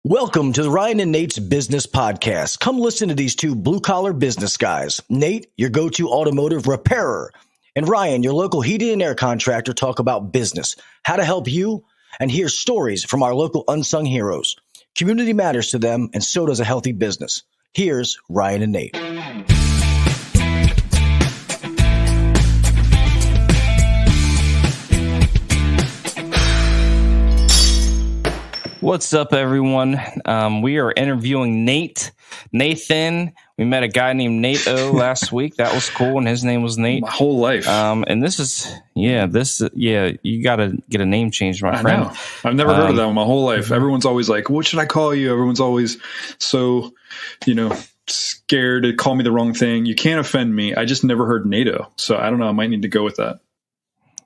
Welcome to the Ryan and Nate's Business Podcast. Come listen to these two blue-collar business guys. Nate, your go-to automotive repairer, and Ryan, your local heating and air contractor, talk about business, how to help you, and hear stories from our local unsung heroes. Community matters to them, and so does a healthy business. Here's Ryan and Nate. What's up, everyone? We are interviewing Nathan. We met a guy named Nate O last week. That was cool, and his name was Nate. My whole life. And you got to get a name change, my friend. Know. I've never heard of that one my whole life. Everyone's always like, what should I call you? Everyone's always so, scared to call me the wrong thing. You can't offend me. I just never heard NATO. So I don't know. I might need to go with that.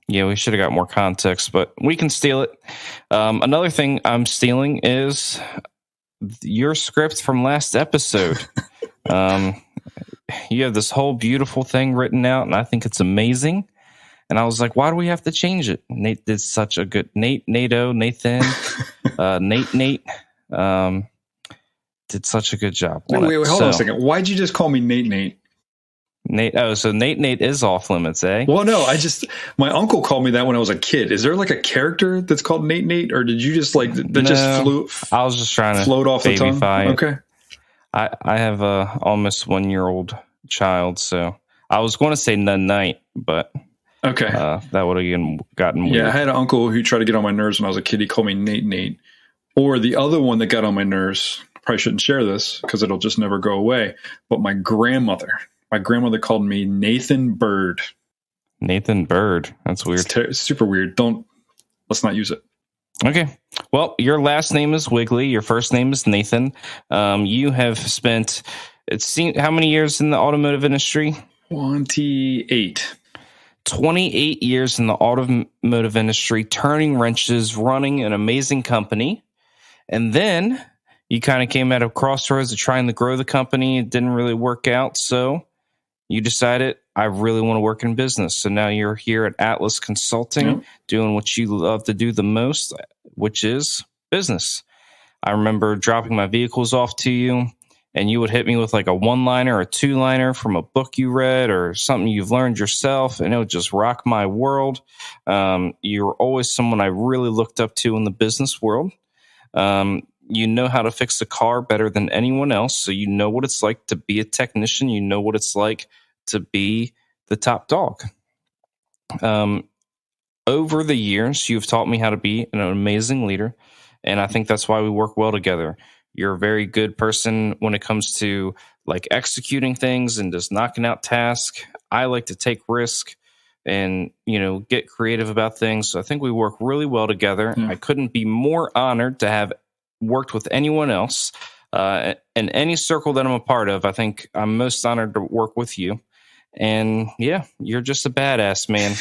Yeah, we should have got more context, but we can steal it. Another thing I'm stealing is your script from last episode. You have this whole beautiful thing written out, and I think it's amazing. And I was like, why do we have to change it? Nate did such a good Nate, Nathan, Nate. Did such a good job. Wait, hold on a second. Why'd you just call me Nate? Nate. Oh, so Nate is off limits, eh? Well, no, my uncle called me that when I was a kid. Is there like a character that's called Nate, or did you just I was just trying to float off the tongue? Okay. I have a almost 1-year-old child, so I was going to say night, but okay, that would have gotten weird. Yeah, I had an uncle who tried to get on my nerves when I was a kid. He called me Nate. Or the other one that got on my nerves, probably shouldn't share this because it'll just never go away, but my grandmother called me Nathan Bird. Nathan Bird. That's weird. It's super weird. Let's not use it. Okay. Well, your last name is Wigley. Your first name is Nathan. You have spent, how many years in the automotive industry? 28 years in the automotive industry, turning wrenches, running an amazing company. And then you kind of came at a crossroads of trying to grow the company. It didn't really work out. So you decided, I really want to work in business. So now you're here at Atlas Consulting, doing what you love to do the most, which is business. I remember dropping my vehicles off to you, and you would hit me with like a one-liner or a two-liner from a book you read or something you've learned yourself, and it would just rock my world. You were always someone I really looked up to in the business world. You know how to fix a car better than anyone else, so you know what it's like to be a technician. You know what it's like to be the top dog. Over the years, you've taught me how to be an amazing leader, and I think that's why we work well together. You're a very good person when it comes to like executing things and just knocking out tasks. I like to take risk and, get creative about things. So I think we work really well together. I couldn't be more honored to have worked with anyone else in any circle that I'm a part of. I think I'm most honored to work with you. And yeah, you're just a badass, man.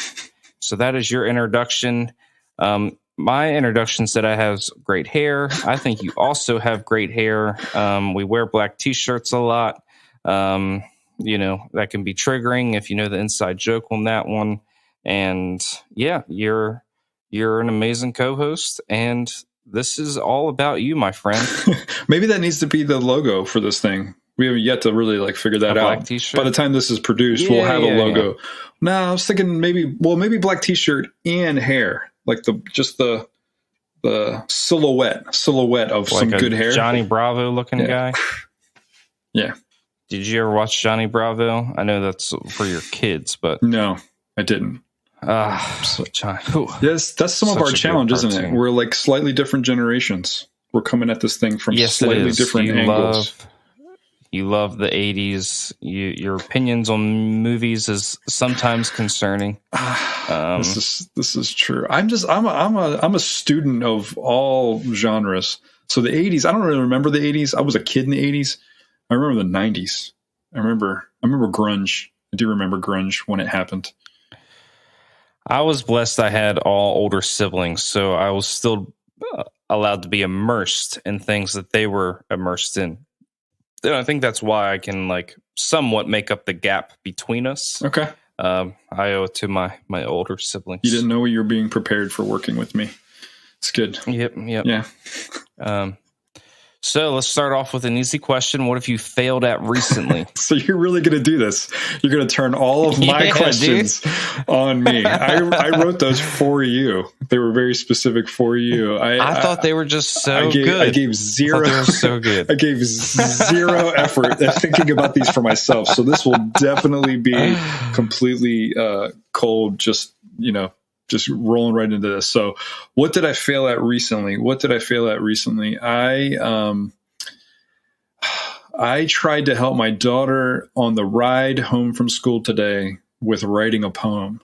So that is your introduction. My introduction said I have great hair. I think you also have great hair. We wear black t-shirts a lot. That can be triggering if you know the inside joke on that one. And yeah, you're an amazing co-host, and this is all about you, my friend. Maybe that needs to be the logo for this thing. We haven't yet to really figure that out. Black t-shirt? By the time this is produced, we'll have a logo. Yeah. No, I was thinking maybe black t-shirt and hair, like the silhouette of like some good hair. Johnny Bravo looking guy. Yeah. Did you ever watch Johnny Bravo? I know that's for your kids, but no, I didn't. Yes, that's some of our challenge, isn't it? We're like slightly different generations. We're coming at this thing from slightly different angles. You love the 80s. Your opinions on movies is sometimes concerning. This is true. I'm a student of all genres. So the 80s, I don't really remember the 80s. I was a kid in the 80s. I remember the 90s. I remember grunge. I do remember grunge when it happened. I was blessed I had all older siblings, so I was still allowed to be immersed in things that they were immersed in. And I think that's why I can somewhat make up the gap between us. Okay. I owe it to my older siblings. You didn't know you were being prepared for working with me. It's good. Yep. Yeah. So let's start off with an easy question. What have you failed at recently? So you're really going to do this? You're going to turn all of my questions on me. I wrote those for you. They were very specific for you. I thought they were just so good. I gave zero. They were so good. I gave zero effort at thinking about these for myself. So this will definitely be completely cold. Just rolling right into this. So what did I fail at recently? I tried to help my daughter on the ride home from school today with writing a poem.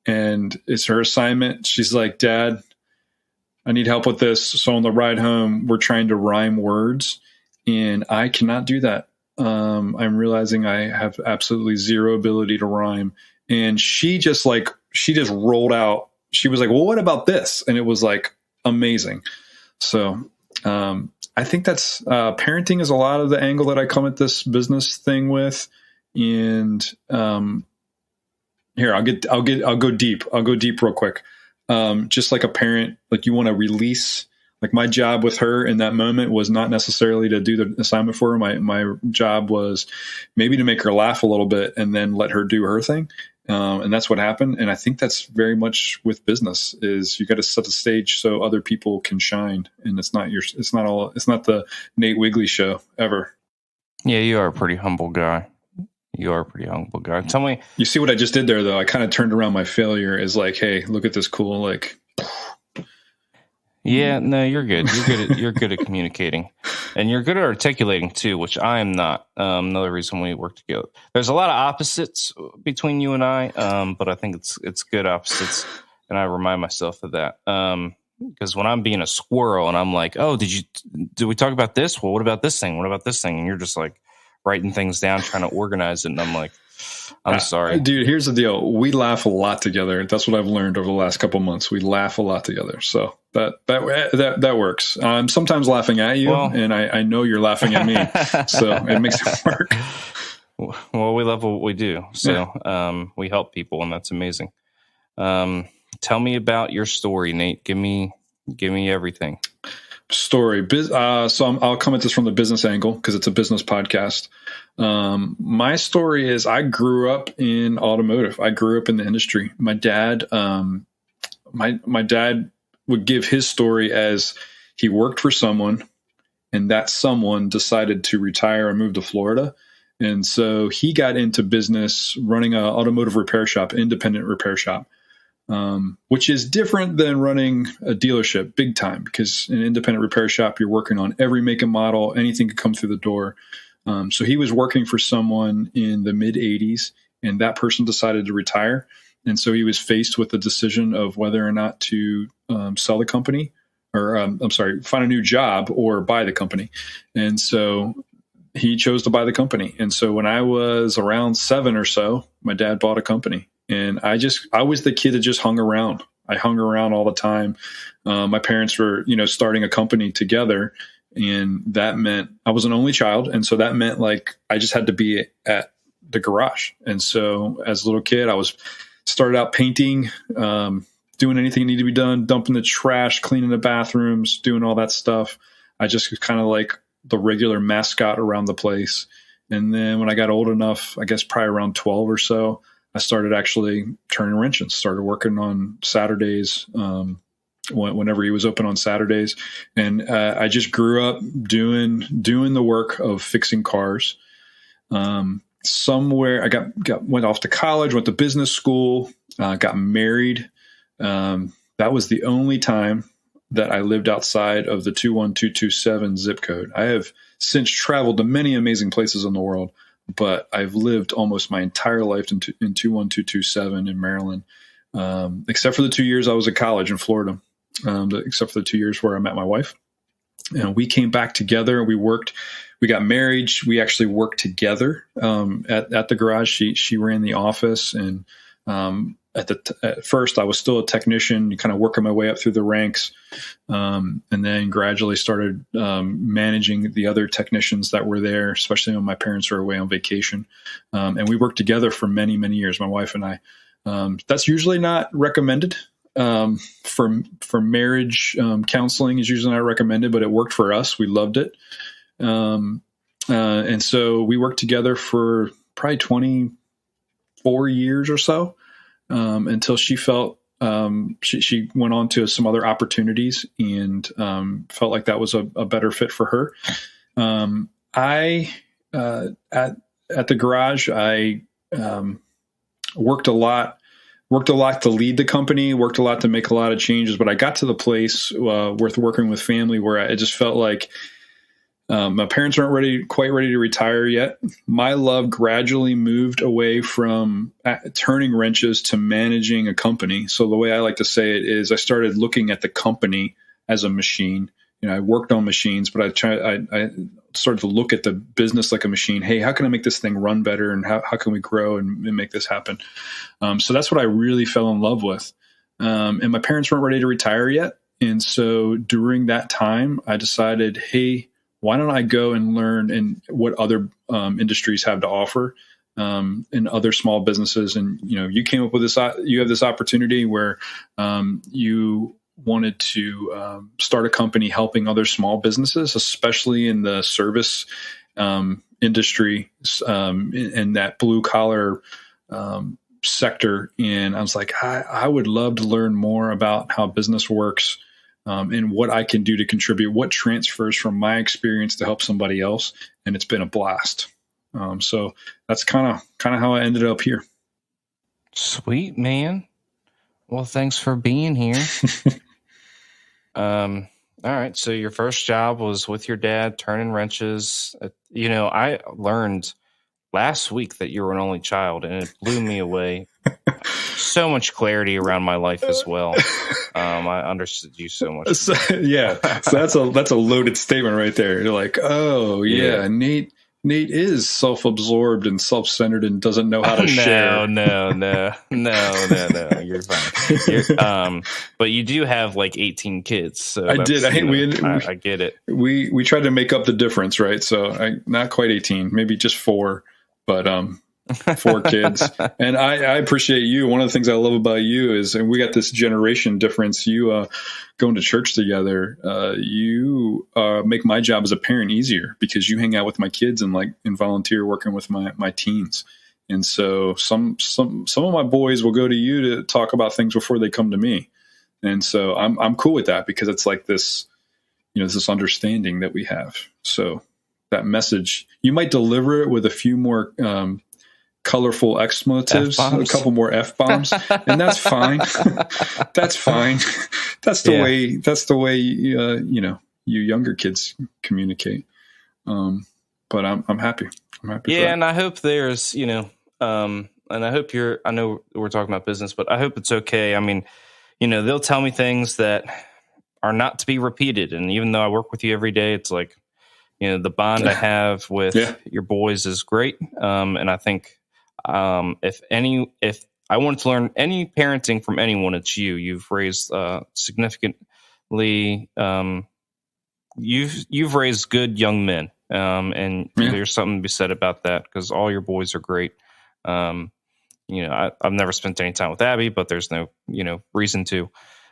And it's her assignment. She's like, Dad, I need help with this. So on the ride home, we're trying to rhyme words, and I cannot do that. I'm realizing I have absolutely zero ability to rhyme. And she just rolled out. She was like, well, what about this? And it was like amazing. So I think that's parenting is a lot of the angle that I come at this business thing with. And here, I'll go deep. I'll go deep real quick. Just like a parent, like you want to release. Like my job with her in that moment was not necessarily to do the assignment for her. My job was maybe to make her laugh a little bit and then let her do her thing. And that's what happened. And I think that's very much with business is you got to set the stage so other people can shine. And it's not the Nate Wiggly show ever. Yeah, you are a pretty humble guy. Tell me. You see what I just did there, though? I kind of turned around my failure as like, hey, look at this cool, like. Yeah, no, you're good. You're good at communicating, and you're good at articulating too, which I am not. Another reason we work together. There's a lot of opposites between you and I, but I think it's good opposites, and I remind myself of that. Because when I'm being a squirrel and I'm like, oh, did we talk about this? Well, what about this thing? What about this thing? And you're just like writing things down, trying to organize it, and I'm like, I'm sorry. Dude, here's the deal. We laugh a lot together. That's what I've learned over the last couple of months. We laugh a lot together. So that works. I'm sometimes laughing at you, and I know you're laughing at me. So it makes it work. Well, we love what we do. So we help people, and that's amazing. Tell me about your story, Nate. Give me everything. Story. So I'll come at this from the business angle because it's a business podcast. My story is I grew up in automotive. I grew up in the industry. My dad, my dad would give his story as he worked for someone, and that someone decided to retire and move to Florida. And so he got into business running an automotive repair shop, independent repair shop. Which is different than running a dealership big time, because in an independent repair shop, you're working on every make and model, anything could come through the door. So he was working for someone in the mid 80s, and that person decided to retire. And so he was faced with the decision of whether or not to sell the company or find a new job or buy the company. And so he chose to buy the company. And so when I was around 7 or so, my dad bought a company. And I was the kid that just hung around. I hung around all the time. My parents were, starting a company together, and that meant I was an only child. And so that meant like I just had to be at the garage. And so as a little kid, started out painting, doing anything that needed to be done, dumping the trash, cleaning the bathrooms, doing all that stuff. I just was kind of like the regular mascot around the place. And then when I got old enough, I guess probably around 12 or so, I started actually turning wrenches, started working on Saturdays, whenever he was open on Saturdays. And I just grew up doing the work of fixing cars. Somewhere I went off to college, went to business school, got married. That was the only time that I lived outside of the 21227 zip code. I have since traveled to many amazing places in the world, but I've lived almost my entire life in 21227 in Maryland, except for the 2 years I was at college in Florida, except for the 2 years where I met my wife. And we came back together. We got married. We actually worked together at the garage. She ran the office, and at first I was still a technician, kind of working my way up through the ranks, and then gradually started managing the other technicians that were there, especially when my parents were away on vacation. And we worked together for many, many years, my wife and I. That's usually not recommended for marriage. Counseling is usually not recommended, but it worked for us. We loved it. And so we worked together for probably 24 years or so, until she felt, she went on to some other opportunities and, felt like that was a better fit for her. At the garage, I, worked a lot to lead the company, worked a lot to make a lot of changes, but I got to the place, with working with family where I just felt like, my parents weren't quite ready to retire yet. My love gradually moved away from turning wrenches to managing a company. So the way I like to say it is I started looking at the company as a machine. I worked on machines, but I started to look at the business like a machine. Hey, how can I make this thing run better? And how can we grow and make this happen? So that's what I really fell in love with. And my parents weren't ready to retire yet. And so during that time, I decided, hey, why don't I go and learn what other industries have to offer, in other small businesses? And, you came up with this, you have this opportunity where you wanted to start a company helping other small businesses, especially in the service industry, in that blue collar sector. And I was like, I would love to learn more about how business works. And what I can do to contribute, what transfers from my experience to help somebody else. And it's been a blast. So that's kind of how I ended up here. Sweet, man. Well, thanks for being here. All right. So your first job was with your dad, turning wrenches. I learned last week that you were an only child, and it blew me away. So much clarity around my life as well. I understood you so much. So that's a loaded statement right there. You're like, oh yeah. Nate is self-absorbed and self-centered and doesn't know how to share. No. You're fine. But you do have like 18 kids. So I did. I get it. We tried to make up the difference, right? So not quite 18, maybe just 4, but 4 kids. And I appreciate you. One of the things I love about you is, and we got this generation difference, you going to church together, you make my job as a parent easier because you hang out with my kids and volunteer working with my teens. And so some of my boys will go to you to talk about things before they come to me. And so I'm cool with that because it's like this, this understanding that we have. So that message, you might deliver it with a few more colorful expletives, F-bombs. A couple more F-bombs, and that's fine. That's fine. That's the way you younger kids communicate. But I'm happy. I'm happy. Yeah, and I hope there's and I hope I know we're talking about business, but I hope it's okay. I mean, they'll tell me things that are not to be repeated, and even though I work with you every day, it's like the bond I have with your boys is great, and I think. If I wanted to learn any parenting from anyone, it's you. You've raised significantly. You've raised good young men, and there's something to be said about that because all your boys are great. I've never spent any time with Abby, but there's no reason to.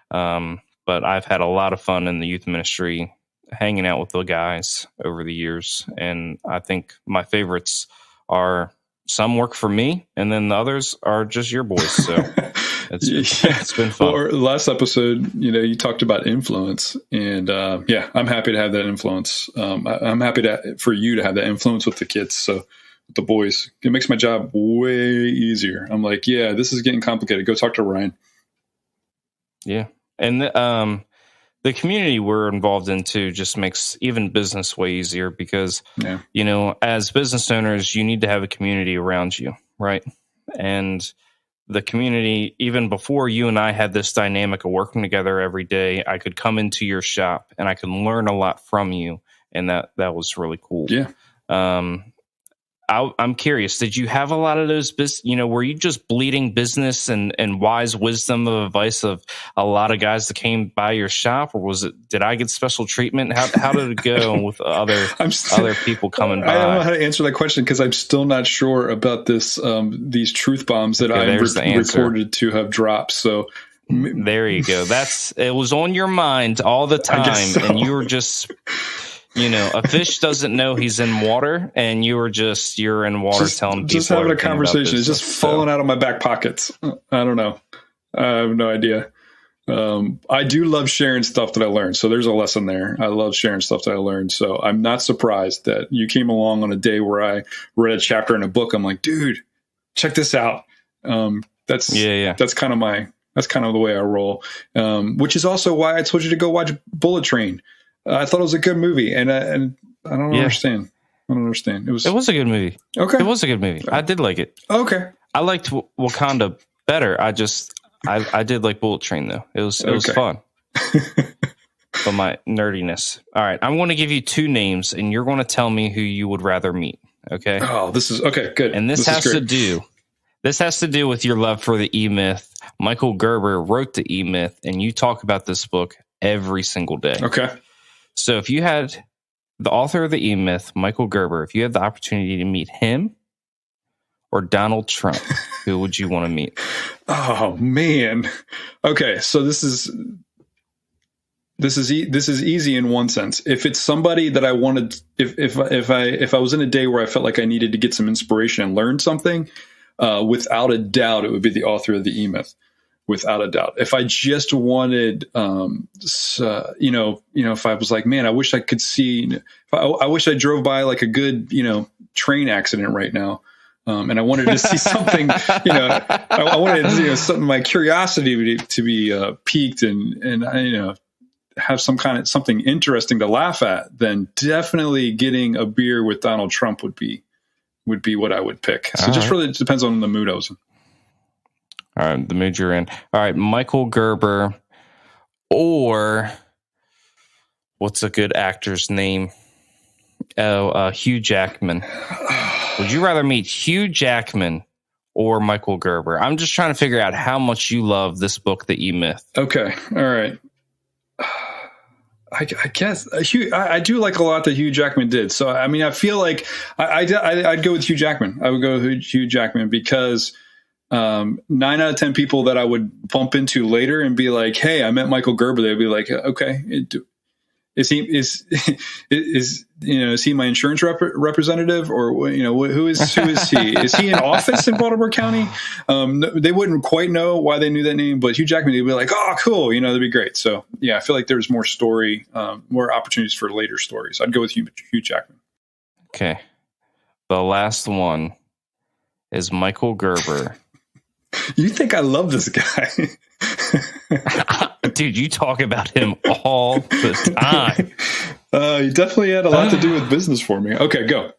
But I've had a lot of fun in the youth ministry, hanging out with the guys over the years, and I think my favorites are. Some work for me, and then the others are just your boys. So it's been fun. Well, last episode, you talked about influence, and I'm happy to have that influence. I'm happy for you to have that influence with the kids. So with the boys, it makes my job way easier. I'm like, this is getting complicated. Go talk to Ryan. Yeah, and the community we're involved in too just makes even business way easier because, as business owners, you need to have a community around you, right? And the community, even before you and I had this dynamic of working together every day, I could come into your shop and I could learn a lot from you. And that was really cool. Yeah. I'm curious, did you have a lot of those, were you just bleeding business and wise wisdom of advice of a lot of guys that came by your shop, or did I get special treatment? How did it go with other people coming by? I don't know how to answer that question because I'm still not sure about this, these truth bombs that I'm reported to have dropped. So There you go. It was on your mind all the time, so. And you were just, a fish doesn't know he's in water, and you're in water telling people. Just having a conversation. It's just falling out of my back pockets. I don't know. I have no idea. I do love sharing stuff that I learned. So there's a lesson there. I love sharing stuff that I learned. So I'm not surprised that you came along on a day where I read a chapter in a book. I'm like, dude, check this out. That's kind of the way I roll. Which is also why I told you to go watch Bullet Train. I thought it was a good movie, and I don't understand. I don't understand. It was a good movie. Okay. It was a good movie. I did like it. Okay. I liked Wakanda better. I did like Bullet Train though. It was fun. But my nerdiness. All right, I'm going to give you two names, and you're going to tell me who you would rather meet. Okay. Oh, this is okay. Good. And this has to do with your love for the E-Myth. Michael Gerber wrote the E-Myth, and you talk about this book every single day. Okay. So if you had the author of the E-Myth, Michael Gerber, if you had the opportunity to meet him or Donald Trump, who would you want to meet? Oh man. Okay, so this is easy in one sense. If it's somebody that I wanted, if I was in a day where I felt like I needed to get some inspiration and learn something, without a doubt, it would be the author of the E-Myth. Without a doubt. If I just wanted, if I was like, man, I wish I could see, I wish I drove by like a good, train accident right now. And I wanted to see something, I wanted something, my curiosity to be piqued and have something interesting to laugh at, then definitely getting a beer with Donald Trump would be what I would pick. So just really depends on the mood I was in. All right, the mood you're in. All right, Michael Gerber, or what's a good actor's name? Hugh Jackman. Would you rather meet Hugh Jackman or Michael Gerber? I'm just trying to figure out how much you love this book, The E-Myth. Okay, all right. I guess I do like a lot that Hugh Jackman did. So I mean, I feel like I'd go with Hugh Jackman. I would go with Hugh Jackman because 9 out of 10 people that I would bump into later and be like, "Hey, I met Michael Gerber." They'd be like, "Okay, is he my insurance representative, or who is he? Is he in office in Baltimore County?" They wouldn't quite know why they knew that name, but Hugh Jackman, they'd be like, "Oh, cool, that'd be great." So yeah, I feel like there's more story, more opportunities for later stories. I'd go with Hugh Jackman. Okay, the last one is Michael Gerber. You think I love this guy? Dude, you talk about him all the time. He definitely had a lot to do with business for me. Okay, go.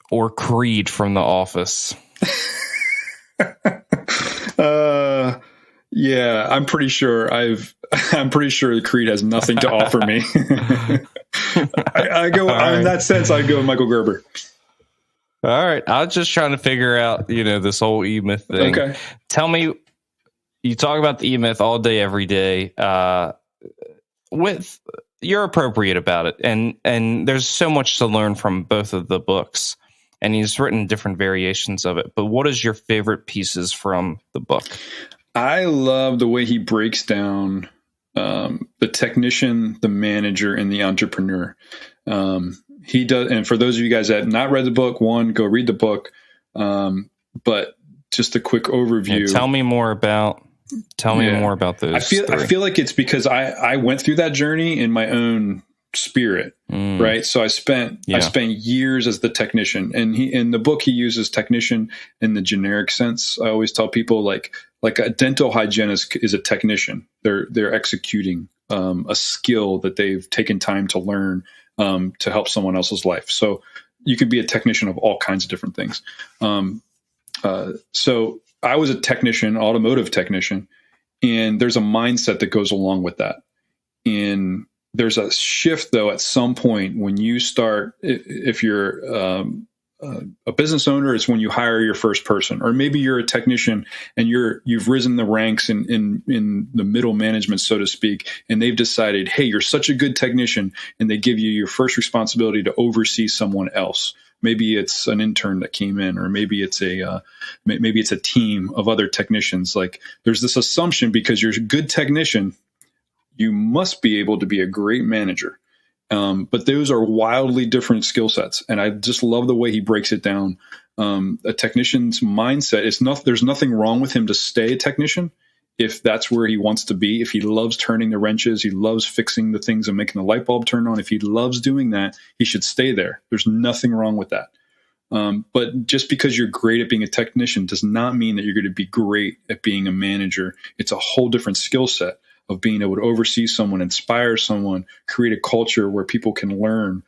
Or Creed from The Office. Yeah, I'm pretty sure Creed has nothing to offer me. I go in that sense. I'd go with Michael Gerber. All right, I was just trying to figure out, this whole E-Myth thing. Okay, tell me. You talk about the E-Myth all day, every day. You're appropriate about it, and there's so much to learn from both of the books. And he's written different variations of it. But what is your favorite pieces from the book? I love the way he breaks down the technician, the manager, and the entrepreneur. He does, and for those of you guys that have not read the book, go read the book. But just a quick overview. And tell me more about those. I feel like it's because I went through that journey in my own spirit, right? So I spent years as the technician, and in the book he uses technician in the generic sense. I always tell people like a dental hygienist is a technician. They're executing a skill that they've taken time to learn to help someone else's life. So you could be a technician of all kinds of different things. So I was a technician, automotive technician, and there's a mindset that goes along with that. And there's a shift, though, at some point when you start, if you're a business owner is when you hire your first person, or maybe you're a technician and you've risen the ranks in the middle management, so to speak, and they've decided, hey, you're such a good technician, and they give you your first responsibility to oversee someone else. Maybe it's an intern that came in, or maybe it's a team of other technicians. Like, there's this assumption, because you're a good technician, you must be able to be a great manager. But those are wildly different skill sets. And I just love the way he breaks it down. A technician's mindset is there's nothing wrong with him to stay a technician if that's where he wants to be. If he loves turning the wrenches, he loves fixing the things and making the light bulb turn on. If he loves doing that, he should stay there. There's nothing wrong with that. But just because you're great at being a technician does not mean that you're going to be great at being a manager. It's a whole different skill set of being able to oversee someone, inspire someone, create a culture where people can learn.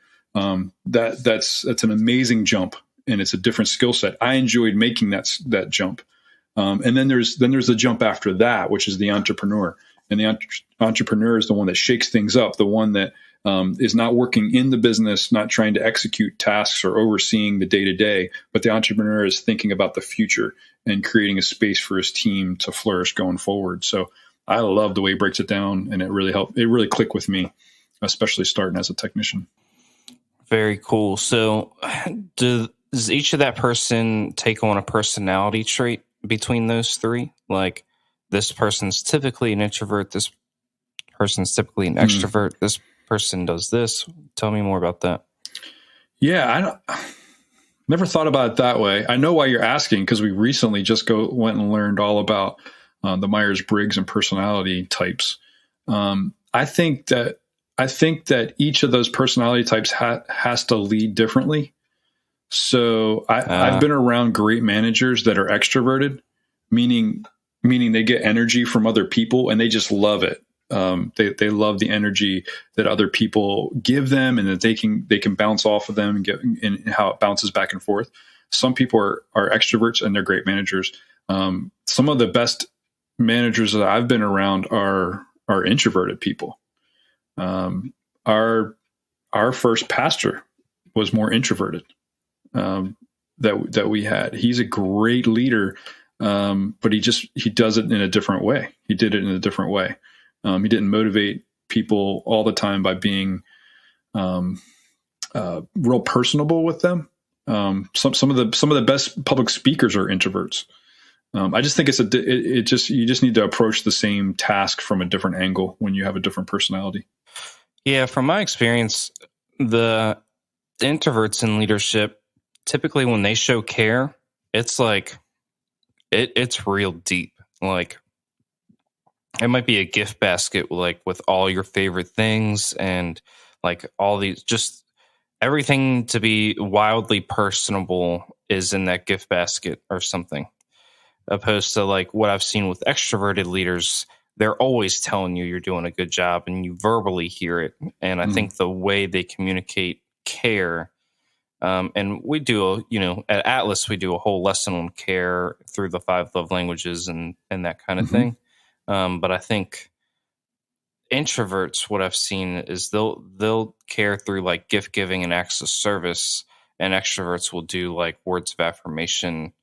That's an amazing jump, and it's a different skill set. I enjoyed making that jump. And then there's the jump after that, which is the entrepreneur. And the entrepreneur is the one that shakes things up, the one that is not working in the business, not trying to execute tasks or overseeing the day-to-day, but the entrepreneur is thinking about the future and creating a space for his team to flourish going forward. So I love the way he breaks it down, and it really clicked with me, especially starting as a technician. Very cool. So does each of that person take on a personality trait between those three? Like, this person's typically an introvert, this person's typically an extrovert, this person does this. Tell me more about that. Yeah, never thought about it that way. I know why you're asking, because we recently just went and learned all about the Myers-Briggs and personality types. I think that each of those personality types has to lead differently. So I've been around great managers that are extroverted, meaning they get energy from other people and they just love it. They love the energy that other people give them, and that they can bounce off of them and how it bounces back and forth. Some people are extroverts and they're great managers. Some of the best managers that I've been around are introverted people. Our first pastor was more introverted that we had. He's a great leader, but he does it in a different way. He did it in a different way. He didn't motivate people all the time by being real personable with them. Some of the best public speakers are introverts. I just think you just need to approach the same task from a different angle when you have a different personality. Yeah, from my experience, the introverts in leadership, typically when they show care, it's like it's real deep. Like, it might be a gift basket, like with all your favorite things and like all these, just everything to be wildly personable is in that gift basket or something. Opposed to like what I've seen with extroverted leaders, they're always telling you you're doing a good job and you verbally hear it. And I think the way they communicate care, and we do, at Atlas, we do a whole lesson on care through the 5 love languages and that kind of thing. But I think introverts, what I've seen is they'll care through like gift giving and acts of service, and extroverts will do like words of affirmation,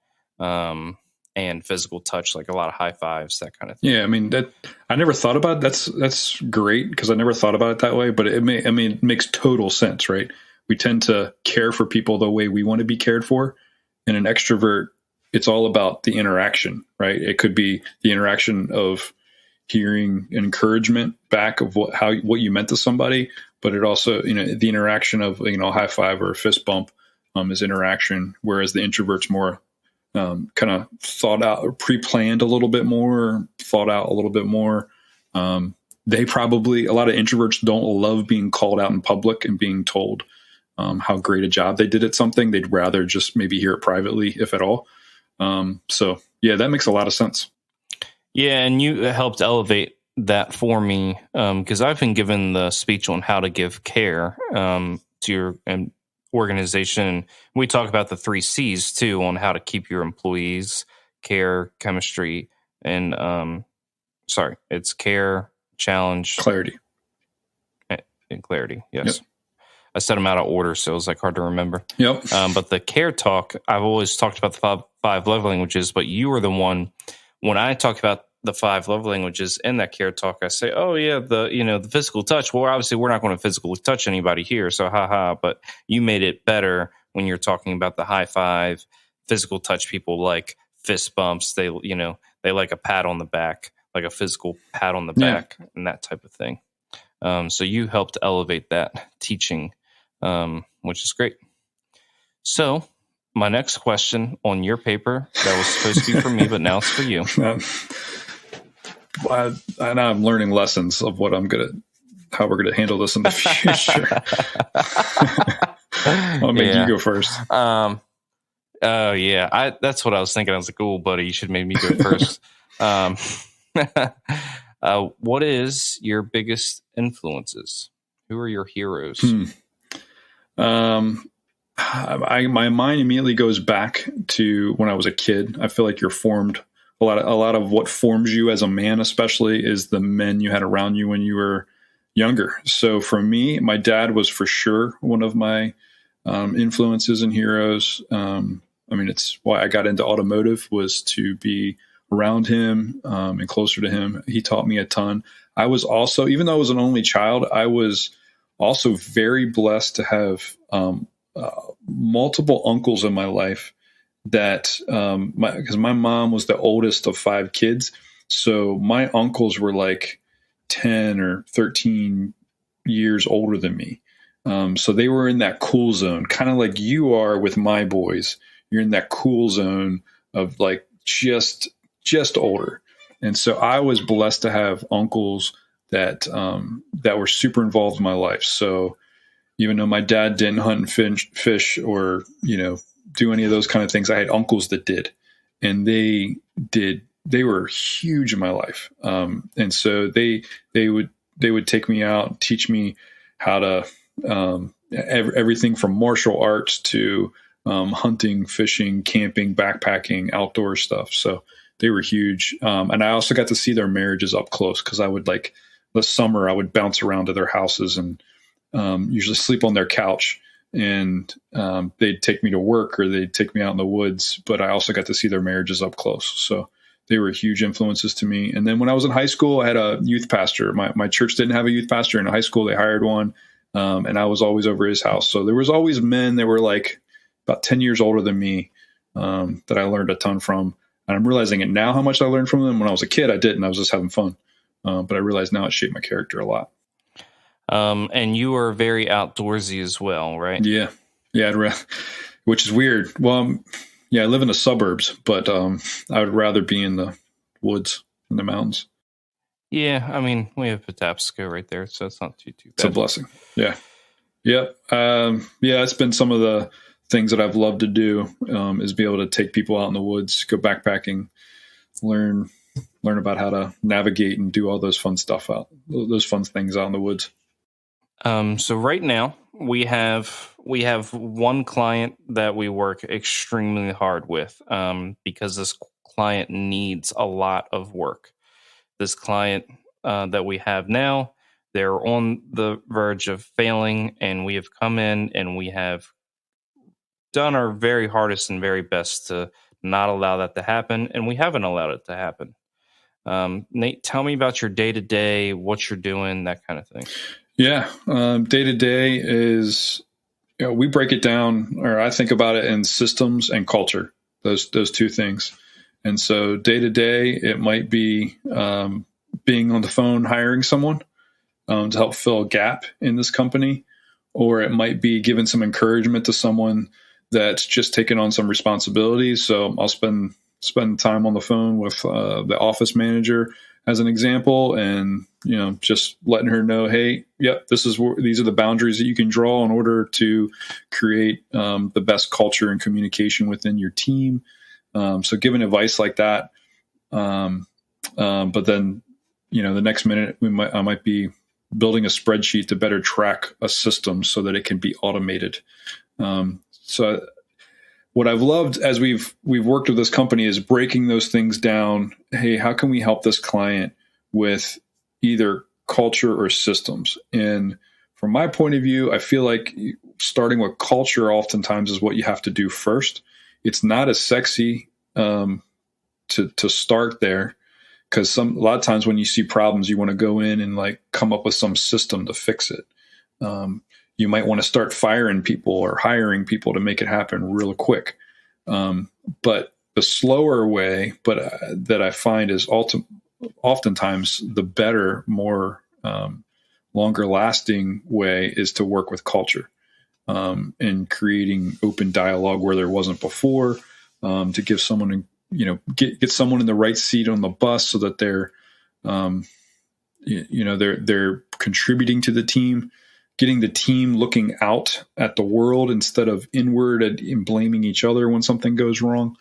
and physical touch, like a lot of high fives, that kind of thing. Yeah, I mean, that I never thought about it. That's great, because I never thought about it that way. But it makes total sense, right? We tend to care for people the way we want to be cared for. And an extrovert, it's all about the interaction, right? It could be the interaction of hearing encouragement back of what you meant to somebody, but it also, the interaction of, high five or a fist bump is interaction, whereas the introvert's more kind of thought out or pre-planned a little bit more, thought out a little bit more. A lot of introverts don't love being called out in public and being told how great a job they did at something. They'd rather just maybe hear it privately, if at all. So yeah, that makes a lot of sense. Yeah, and you helped elevate that for me, because I've been given the speech on how to give care to your organization. We talk about the 3 C's too, on how to keep your employees: care, chemistry, and it's care, challenge, clarity, and clarity. Yes. I set them out of order, so it was like hard to remember. Yep. But the care talk, I've always talked about the five love languages, but you were the one, when I talk about the 5 love languages in that care talk, I say, oh yeah, the physical touch. Well, obviously we're not going to physically touch anybody here. So but you made it better when you're talking about the high five, physical touch. People like fist bumps. They like a pat on the back, like a physical pat on the back and that type of thing. So you helped elevate that teaching, which is great. So my next question on your paper, that was supposed to be for me, but now it's for you. And I'm learning lessons of how we're gonna handle this in the future. I'll make you go first. That's what I was thinking. I was like, "Oh, buddy, you should make me go first." What is your biggest influences? Who are your heroes? My mind immediately goes back to when I was a kid. I feel like you're formed. A lot of what forms you as a man, especially, is the men you had around you when you were younger. So for me, my dad was for sure one of my influences and heroes. It's why I got into automotive, was to be around him and closer to him. He taught me a ton. I was also, even though I was an only child, I was also very blessed to have multiple uncles in my life that because my mom was the oldest of 5 kids. So my uncles were like 10 or 13 years older than me. So they were in that cool zone, kind of like you are with my boys. You're in that cool zone of like just older. And so I was blessed to have uncles that were super involved in my life. So even though my dad didn't hunt and fish or, do any of those kind of things, I had uncles that did, and they were huge in my life. And so they would take me out and teach me how to, everything from martial arts to hunting, fishing, camping, backpacking, outdoor stuff. So they were huge. And I also got to see their marriages up close, because I would this summer I would bounce around to their houses and usually sleep on their couch. And they'd take me to work or they'd take me out in the woods, but I also got to see their marriages up close. So they were huge influences to me. And then when I was in high school, I had a youth pastor. My church didn't have a youth pastor. In high school, they hired one, and I was always over his house. So there was always men that were like about 10 years older than me that I learned a ton from. And I'm realizing it now how much I learned from them. When I was a kid, I didn't. I was just having fun. But I realize now it shaped my character a lot. And you are very outdoorsy as well, right? Yeah, which is weird. Well, I live in the suburbs, but I would rather be in the woods, in the mountains. Yeah, we have Patapsco right there, so it's not too bad. It's a blessing. Yeah. It's been some of the things that I've loved to do, is be able to take people out in the woods, go backpacking, learn about how to navigate and do all those fun things out in the woods. So right now we have one client that we work extremely hard with, because this client needs a lot of work. This client that we have now, they're on the verge of failing, and we have come in and we have done our very hardest and very best to not allow that to happen, and we haven't allowed it to happen. Nate, tell me about your day-to-day, what you're doing, that kind of thing. Yeah. Day-to-day is, we break it down, or I think about it in systems and culture, those 2 things. And so day-to-day, it might be being on the phone, hiring someone to help fill a gap in this company, or it might be giving some encouragement to someone that's just taken on some responsibilities. So I'll spend time on the phone with the office manager, as an example, and just letting her know, hey, yep, these are the boundaries that you can draw in order to create the best culture and communication within your team. So giving advice like that, but then the next minute I might be building a spreadsheet to better track a system so that it can be automated. So what I've loved as we've worked with this company is breaking those things down. Hey, how can we help this client with either culture or systems? And from my point of view, I feel like starting with culture oftentimes is what you have to do first. It's not as sexy to start there, because a lot of times when you see problems, you want to go in and like come up with some system to fix it. You might want to start firing people or hiring people to make it happen real quick. But the slower way, that I find is oftentimes the better, more longer lasting way is to work with culture and creating open dialogue where there wasn't before, to give someone, get someone in the right seat on the bus so that they're contributing to the team, getting the team looking out at the world instead of inward and blaming each other when something goes wrong.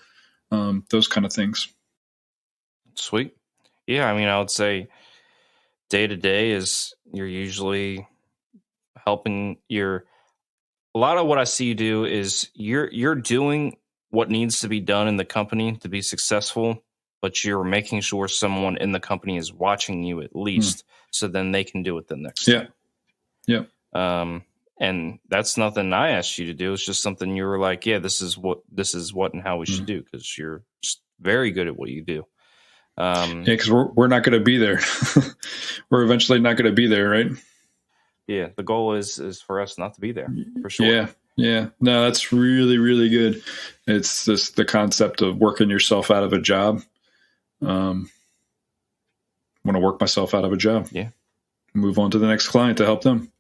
Those kind of things. Sweet. Yeah. I mean, I would say day to day is you're usually helping a lot of what I see you do is you're doing what needs to be done in the company to be successful, but you're making sure someone in the company is watching you at least, so then they can do it the next time. Yeah. And that's nothing I asked you to do. It's just something you were like, yeah, this is what and how we should do, because you're just very good at what you do. Because we're not going to be there. We're eventually not going to be there, right? Yeah, the goal is for us not to be there, for sure. Yeah. No, that's really, really good. It's just the concept of working yourself out of a job. Want to work myself out of a job. Yeah. Move on to the next client to help them.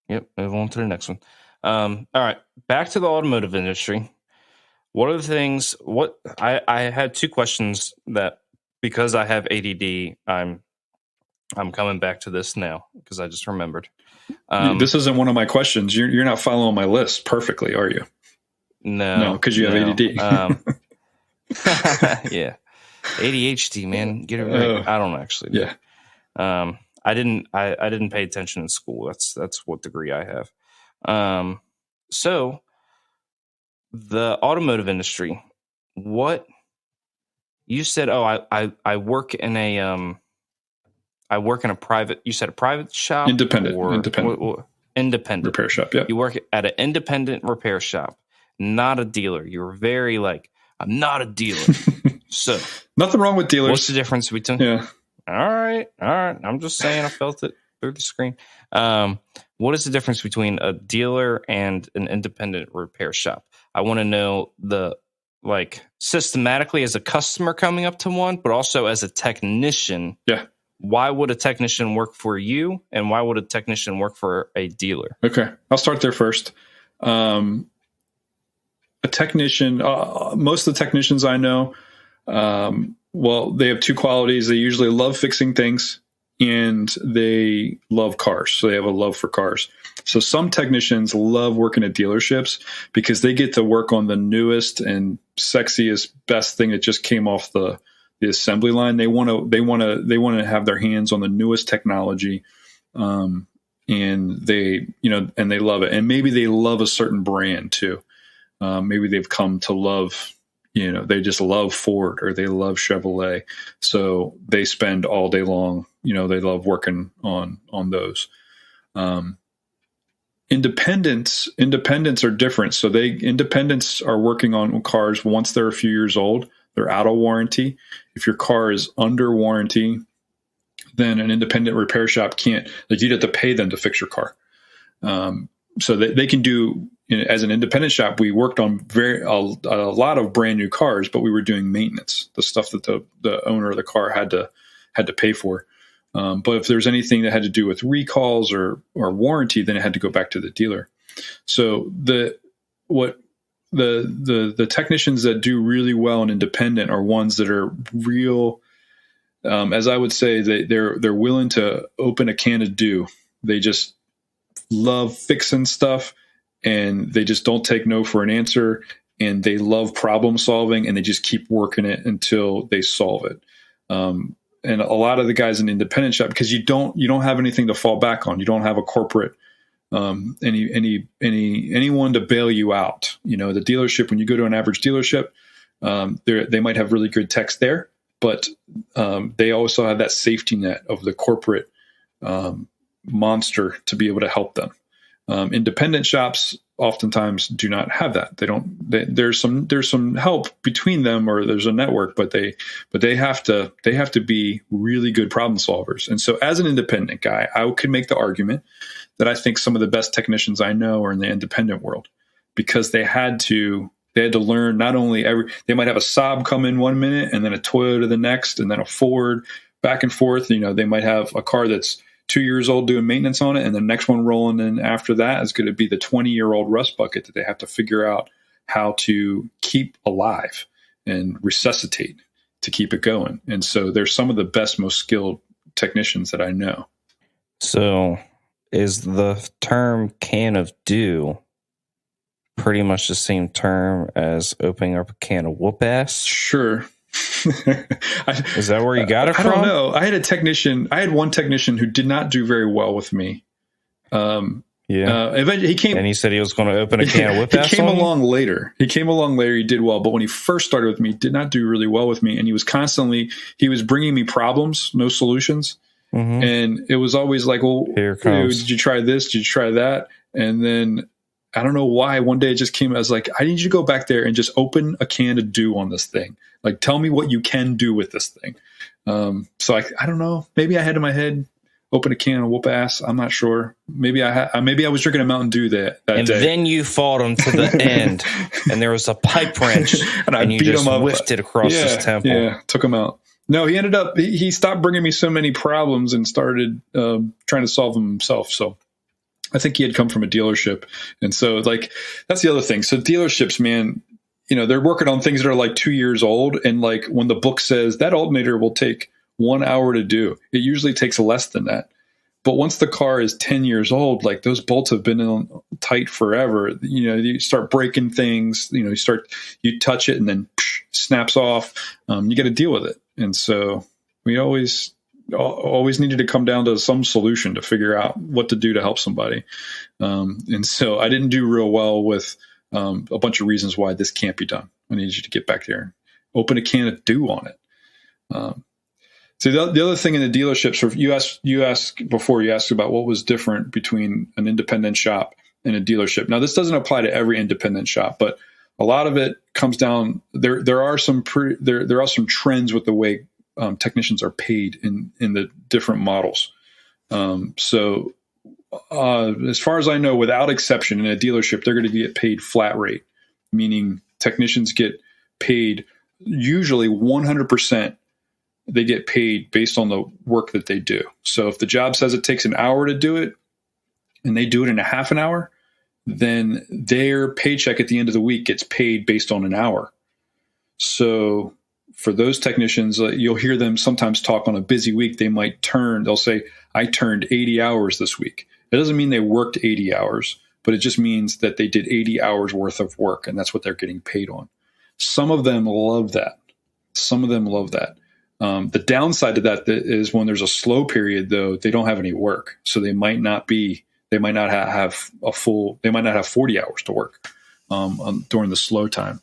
Yep. Move on to the next one. All right. Back to the automotive industry. What are the things? What I had two questions that, because I have ADD, I'm coming back to this now because I just remembered. This isn't one of my questions. You're not following my list perfectly, are you? No, because you have ADD. Yeah, ADHD, man. Get it right. I don't actually. Yeah. I didn't pay attention in school. That's what degree I have. So the automotive industry, what you said? Oh, I work in a private. You said a private shop, independent repair shop. Yeah, you work at an independent repair shop, not a dealer. You were very like, I'm not a dealer. So nothing wrong with dealers. What's the difference between? Yeah. All right. I'm just saying, I felt it through the screen. What is the difference between a dealer and an independent repair shop? I want to know systematically as a customer coming up to one, but also as a technician. Yeah. Why would a technician work for you, and why would a technician work for a dealer? Okay. I'll start there first. A technician, most of the technicians I know, they have two qualities. They usually love fixing things, and they love cars. So they have a love for cars. So some technicians love working at dealerships because they get to work on the newest and sexiest, best thing that just came off the assembly line. They want to have their hands on the newest technology. And they love it. And maybe they love a certain brand too. Maybe they've come to love, they just love Ford or they love Chevrolet. So they spend all day long, they love working on those. Independents are different. So independents are working on cars once they're a few years old. They're out of warranty. If your car is under warranty, then an independent repair shop can't, you'd have to pay them to fix your car. So they can do, as an independent shop, we worked on a lot of brand new cars, but we were doing maintenance, the stuff that the owner of the car had to pay for. But if there's anything that had to do with recalls or warranty, then it had to go back to the dealer. So the technicians that do really well in independent are ones that are real, as I would say, they're willing to open a can of dew. They just love fixing stuff, and they just don't take no for an answer, and they love problem solving, and they just keep working it until they solve it. And a lot of the guys in the independent shop, because you don't have anything to fall back on. You don't have a corporate, anyone to bail you out. The dealership, when you go to an average dealership, they might have really good techs there, but they also have that safety net of the corporate monster to be able to help them. Independent shops oftentimes do not have that. There's some help between them, or there's a network, but they have to be really good problem solvers. And so as an independent guy, I could make the argument that I think some of the best technicians I know are in the independent world, because they had to learn not only they might have a Saab come in 1 minute and then a Toyota the next, and then a Ford back and forth. They might have a car that's 2 years old doing maintenance on it, and the next one rolling in after that is going to be the 20-year-old rust bucket that they have to figure out how to keep alive and resuscitate to keep it going. And so they're some of the best, most skilled technicians that I know. So is the term can of do pretty much the same term as opening up a can of whoop ass? Sure. Is that where you got it from? I don't know. I had one technician who did not do very well with me. Eventually he came, and he said he was going to open a can of whoop ass. He came along later. He did well, but when he first started with me, he did not do really well with me. And he was bringing me problems, no solutions. Mm-hmm. And it was always like, well, did you try this? Did you try that? And then I don't know why. One day it just came. I was like, I need you to go back there and just open a can of do on this thing. Like, tell me what you can do with this thing. So I don't know. Maybe I had in my head, open a can of whoop ass. I'm not sure. Maybe I was drinking a Mountain Dew that and day. Then you fought him to the end, and there was a pipe wrench, and you just whiffed it across his temple. Yeah, took him out. No, he ended up. He stopped bringing me so many problems and started trying to solve them himself. So I think he had come from a dealership. And so that's the other thing. So dealerships, man, they're working on things that are like 2 years old. And like when the book says that alternator will take 1 hour to do, it usually takes less than that. But once the car is 10 years old, like those bolts have been in tight forever. You start breaking things, you touch it and then snaps off. You got to deal with it. And so we always needed to come down to some solution to figure out what to do to help somebody. And so I didn't do real well with a bunch of reasons why this can't be done. I need you to get back there and open a can of do on it. So the other thing in the dealerships, you asked about what was different between an independent shop and a dealership. Now, this doesn't apply to every independent shop, but a lot of it comes down. There are some trends with the way technicians are paid in the different models. So as far as I know, without exception, in a dealership, they're going to get paid flat rate, meaning technicians get paid usually 100%. They get paid based on the work that they do. So if the job says it takes an hour to do it and they do it in a half an hour, then their paycheck at the end of the week gets paid based on an hour. So for those technicians, you'll hear them sometimes talk on a busy week. They'll say, I turned 80 hours this week. It doesn't mean they worked 80 hours, but it just means that they did 80 hours worth of work, and that's what they're getting paid on. Some of them love that. The downside to that is when there's a slow period, though, they don't have any work. So they might not have 40 hours to work during the slow time.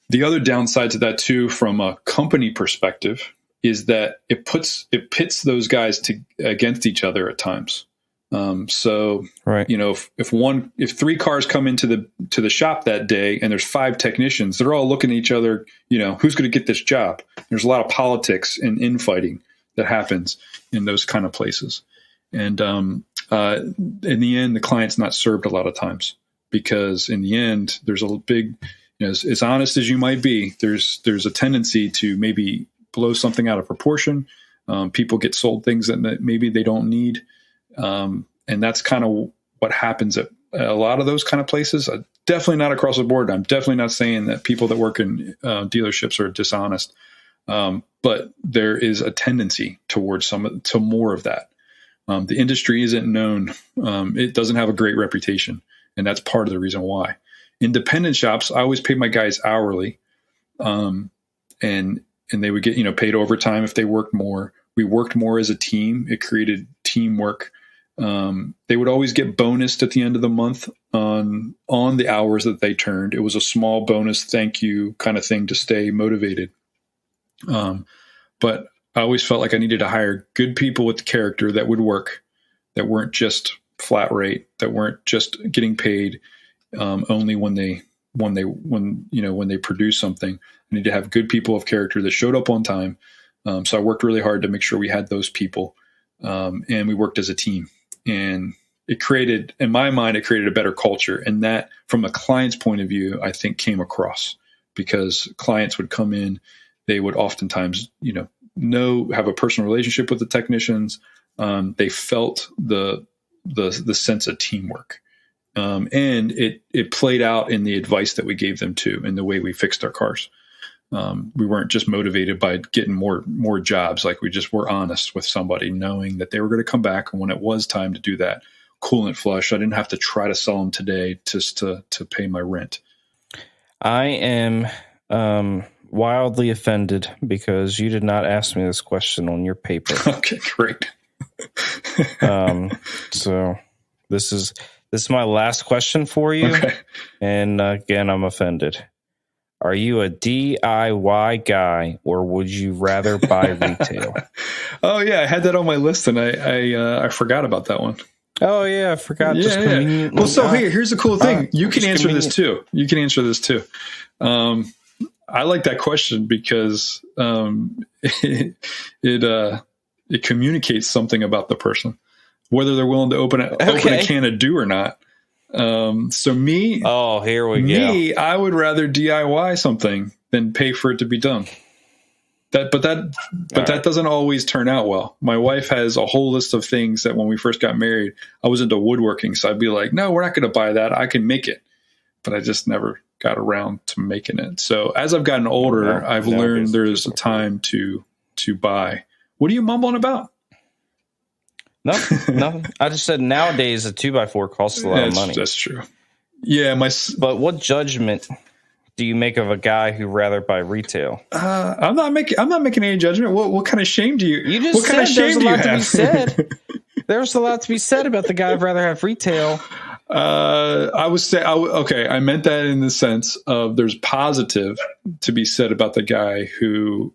The other downside to that too, from a company perspective, is that it pits those guys against each other at times. So right. If 3 cars come into the shop that day and there's 5 technicians, they're all looking at each other, who's going to get this job? There's a lot of politics and infighting that happens in those kind of places. And in the end, the client's not served a lot of times, because in the end, there's a big, as honest as you might be, there's a tendency to maybe blow something out of proportion. People get sold things that maybe they don't need. And that's kind of what happens at a lot of those kind of places. Definitely not across the board. I'm definitely not saying that people that work in dealerships are dishonest. But there is a tendency towards to more of that. The industry isn't known. It doesn't have a great reputation. And that's part of the reason why. Independent shops, I always paid my guys hourly. And they would get, paid overtime if they worked more. We worked more as a team. It created teamwork. They would always get bonused at the end of the month on the hours that they turned. It was a small bonus thank you kind of thing to stay motivated. But I always felt like I needed to hire good people with character that would work. that weren't just flat rate, that weren't just getting paid only when they produce something. I need to have good people of character that showed up on time. So I worked really hard to make sure we had those people, and we worked as a team. And it created, in my mind, it created a better culture. And that, from a client's point of view, I think came across, because clients would come in, they would oftentimes, have a personal relationship with the technicians. They felt the sense of teamwork. And it played out in the advice that we gave them too, and the way we fixed our cars. We weren't just motivated by getting more jobs. Like, we just were honest with somebody, knowing that they were going to come back. And when it was time to do that coolant flush, I didn't have to try to sell them today just to pay my rent. I am wildly offended because you did not ask me this question on your paper. Okay, great. So this is my last question for you. Okay. And again, I'm offended. Are you a DIY guy, or would you rather buy retail? Oh yeah, I had that on my list, and I forgot about that one. Oh yeah, I forgot. Yeah. Well, so here's the cool thing. You can answer this too. I like that question because it communicates something about the person, whether they're willing to open a can of Dew or not. So me, here we go. I would rather DIY something than pay for it to be done. That doesn't always turn out well. My wife has a whole list of things that when we first got married, I was into woodworking. So I'd be like, no, we're not going to buy that. I can make it. But I just never got around to making it. So as I've gotten older, I've learned there's a time to buy. What are you mumbling about? Nothing. I just said nowadays a 2x4 costs a lot of money. That's true. Yeah, but what judgment do you make of a guy who rather buy retail? I'm not making any judgment. What kind of shame do you? You just what kind of shame do you have? There's a lot to be said about the guy who'd rather have retail. I would say, I meant that in the sense of there's positive to be said about the guy who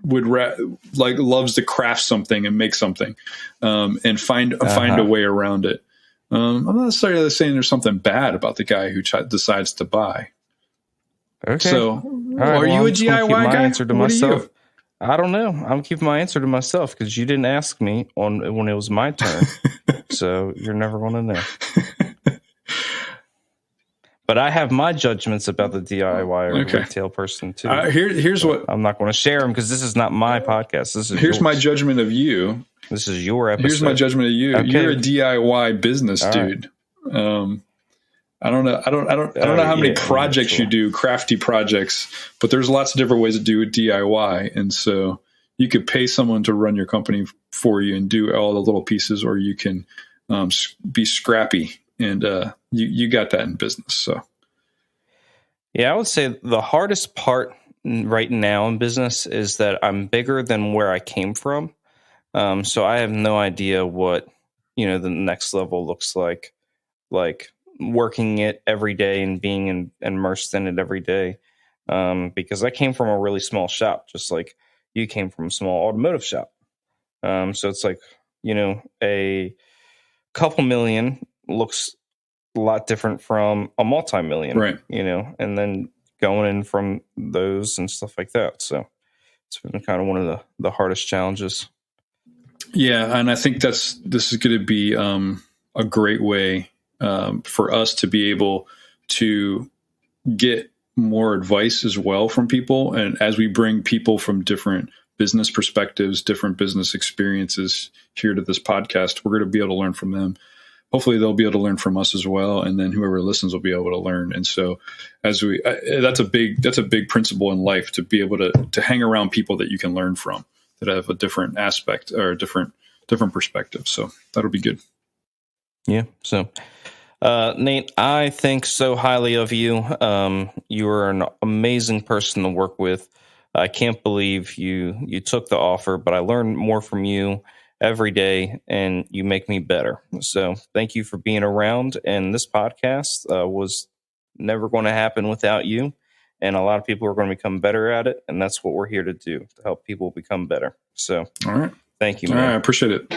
loves to craft something and make something, and find a way around it. I'm not necessarily saying there's something bad about the guy who decides to buy. Okay. So, are you a DIY guy? Answer to myself. I don't know. I'm keeping my answer to myself because you didn't ask me when it was my turn. So you're never going to know. But I have my judgments about the DIY or retail person too. Here's what I'm not going to share them because this is not my podcast. Here's yours. My judgment of you. This is your episode. Here's my judgment of you. Okay. You're a DIY business dude. Right. I don't know how many projects you do, crafty projects, but there's lots of different ways to do DIY. And so you could pay someone to run your company for you and do all the little pieces, or you can be scrappy, and you got that in business. So, yeah, I would say the hardest part right now in business is that I'm bigger than where I came from. So I have no idea what, the next level looks like working it every day and being immersed in it every day. Because I came from a really small shop, just like you came from a small automotive shop. So it's like, a couple million looks a lot different from a multi-million, right? And then going in from those and stuff like that. So it's been kind of one of the hardest challenges. Yeah. And I think this is going to be a great way for us to be able to get more advice as well from people. And as we bring people from different business perspectives, different business experiences here to this podcast, we're going to be able to learn from them. Hopefully they'll be able to learn from us as well. And then whoever listens will be able to learn. And so that's a big principle in life, to be able to hang around people that you can learn from, that have a different aspect or a different perspective. So that'll be good. Yeah. So, Nate, I think so highly of you. You are an amazing person to work with. I can't believe you took the offer, but I learn more from you every day, and you make me better. So thank you for being around. And this podcast was never going to happen without you. And a lot of people are going to become better at it. And that's what we're here to do, to help people become better. So, all right. Thank you, man. All right, I appreciate it.